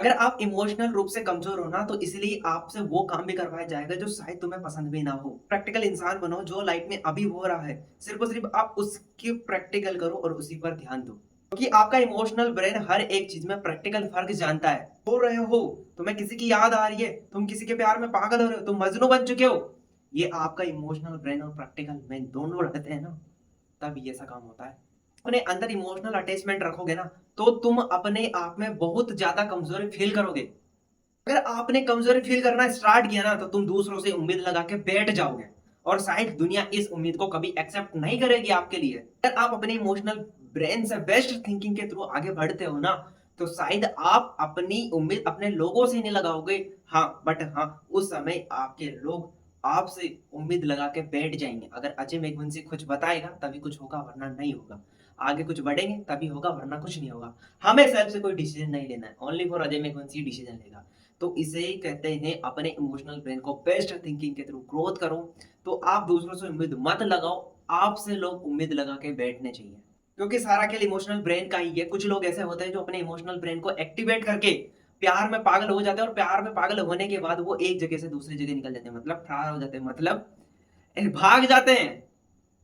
अगर आप इमोशनल रूप से कमज़ोर हो ना, तो इसलिए आपसे वो काम भी करवाया जाएगा जो शायद तुम्हें पसंद भी ना हो। प्रैक्टिकल इंसान बनो जो लाइफ में अभी हो रहा है, सिर्फ़ और सिर्फ़ आप उसकी प्रैक्टिकल करो और उसी पर ध्यान दो। क्योंकि आपका इमोशनल ब्रेन हर एक चीज़ में प्रैक्टिकल फ़र्क जानता है। हो रहे हो, तुम्हें किसी की याद आ रही है, तुम किसी के प्यार में पागल हो रहे हो, तुम मजनू बन चुके हो। ये आपका इमोशनल ब्रेन और प्रैक्टिकल ब्रेन दोनों रहते हैं ना, तब ये ऐसा काम होता है। अपने अंदर इमोशनल अटैचमेंट रखोगे ना, तो तुम अपने आप में बहुत ज़्यादा कमज़ोरी फ़ील करोगे। अगर आपने कमज़ोरी फ़ील करना स्टार्ट किया ना, तो तुम दूसरों से उम्मीद लगा के बैठ जाओगे और शायद दुनिया इस उम्मीद को कभी एक्सेप्ट नहीं करेगी आपके लिए। अगर आप अपने इमोशनल ब्रेन से बेस्ट थिंकिंग के थ्रू आगे बढ़ते हो ना, तो शायद आप अपनी उम्मीद अपने लोगों से नहीं लगाओगे। हाँ, बट हाँ, उस समय आपके लोग आपसे उम्मीद लगा के बैठ जाएँगे। अगर अजय मेघवंशी कुछ बताएगा तभी कुछ होगा वरना नहीं होगा। आगे कुछ बढ़ेंगे तभी होगा वरना कुछ नहीं होगा। हमें सेल्फ से कोई डिसीज़न नहीं लेना है। Only for Ajay Meghwanshi decision लेगा। तो इसे ही कहते हैं अपने इमोशनल ब्रेन को बेस्ट थिंकिंग के थ्रू ग्रोथ करो। तो आप दूसरों से उम्मीद मत लगाओ, आपसे लोग उम्मीद लगा के बैठने चाहिए। क्योंकि सारा खेल इमोशनल ब्रेन का ही है। कुछ लोग ऐसे होते हैं जो अपने इमोशनल ब्रेन को एक्टिवेट करके प्यार में पागल हो जाते हैं और प्यार में पागल होने के बाद वो एक जगह से दूसरी जगह निकल जाते हैं, मतलब फरार हो जाते हैं, मतलब भाग जाते हैं।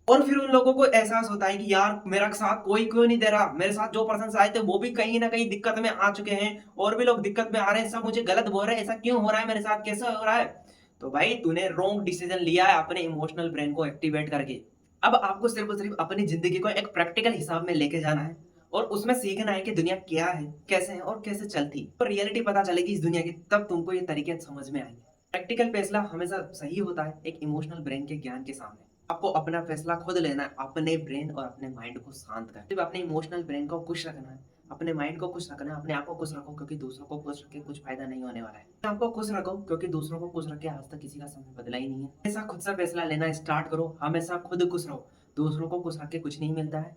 और फिर उन लोगों को एहसास होता है कि यार मेरा साथ कोई क्यों नहीं दे रहा, मेरे साथ जो पर्सन आए थे वो भी कहीं ना कहीं दिक्कत में आ चुके हैं और भी लोग दिक्कत में आ रहे हैं, सब मुझे गलत बोल रहे हैं, ऐसा क्यों हो रहा है मेरे साथ, कैसे हो रहा है। तो भाई तूने रॉन्ग डिसीजन लिया है अपने इमोशनल ब्रेन को एक्टिवेट करके। अब आपको सिर्फ और सिर्फ अपनी जिंदगी को एक प्रैक्टिकल हिसाब में लेके जाना है और उसमें सीखना है कि दुनिया क्या है, कैसे है और कैसे चलती, और रियलिटी पता चलेगी इस दुनिया की, तब तुमको ये तरीके समझ में आएंगे। प्रैक्टिकल फैसला हमेशा सही होता है एक इमोशनल ब्रेन के ज्ञान के सामने। आपको अपना फैसला खुद लेना है, अपने ब्रेन और अपने माइंड को शांत कर। सिर्फ अपने इमोशनल ब्रेन को खुश रखना है, अपने माइंड को खुश रखना है, अपने आप को खुश रखो क्योंकि दूसरों को खुश रख के कुछ फायदा नहीं होने वाला है। अपने आप को खुश रखो क्योंकि दूसरों को खुश रख के आज तक किसी का समय बदला ही नहीं है। हमेशा खुद से फैसला लेना स्टार्ट करो, हमेशा खुद खुश रहो। दूसरों को खुश रख के कुछ नहीं मिलता है।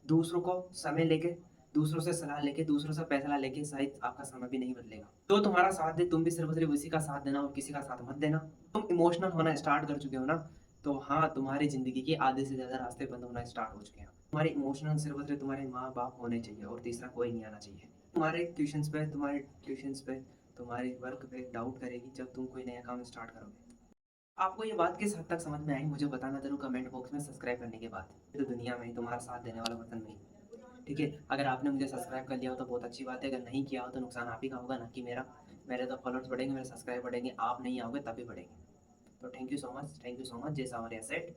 दूसरों को समय लेके, दूसरों से सलाह लेके, दूसरों से फैसला लेके शायद आपका समय भी नहीं बदलेगा। तो तुम्हारा साथ दे, तुम भी सिर्फ और सिर्फ उसी का साथ देना और किसी का साथ मत देना। तुम इमोशनल होना स्टार्ट कर चुके हो ना, तो हाँ, तुम्हारी ज़िंदगी के आधे से ज़्यादा रास्ते बंद होना स्टार्ट हो चुके हैं। तुम्हारे इमोशनल सिर्फ और सिर्फ तुम्हारे माँ-बाप होने चाहिए और तीसरा कोई नहीं आना चाहिए। तुम्हारे ट्यूशन्स पे, तुम्हारे वर्क पे डाउट करेगी जब तुम कोई नया काम स्टार्ट करोगे। आपको ये बात किस हद तक समझ में आई मुझे बताना ज़रूर कमेंट बॉक्स में सब्सक्राइब करने के बाद। तो दुनिया में तुम्हारा साथ देने वाला पर्सन नहीं। ठीक है? अगर आपने मुझे सब्सक्राइब कर लिया हो तो बहुत अच्छी बात है, अगर नहीं किया हो तो नुकसान आप ही का होगा ना कि मेरा। मेरे तो फॉलोअर्स बढ़ेंगे, मेरे सब्सक्राइब बढ़ेंगे, आप नहीं आओगे तभी बढ़ेंगे। तो thank you so much, thank you so much. जय सावरिया सेठ।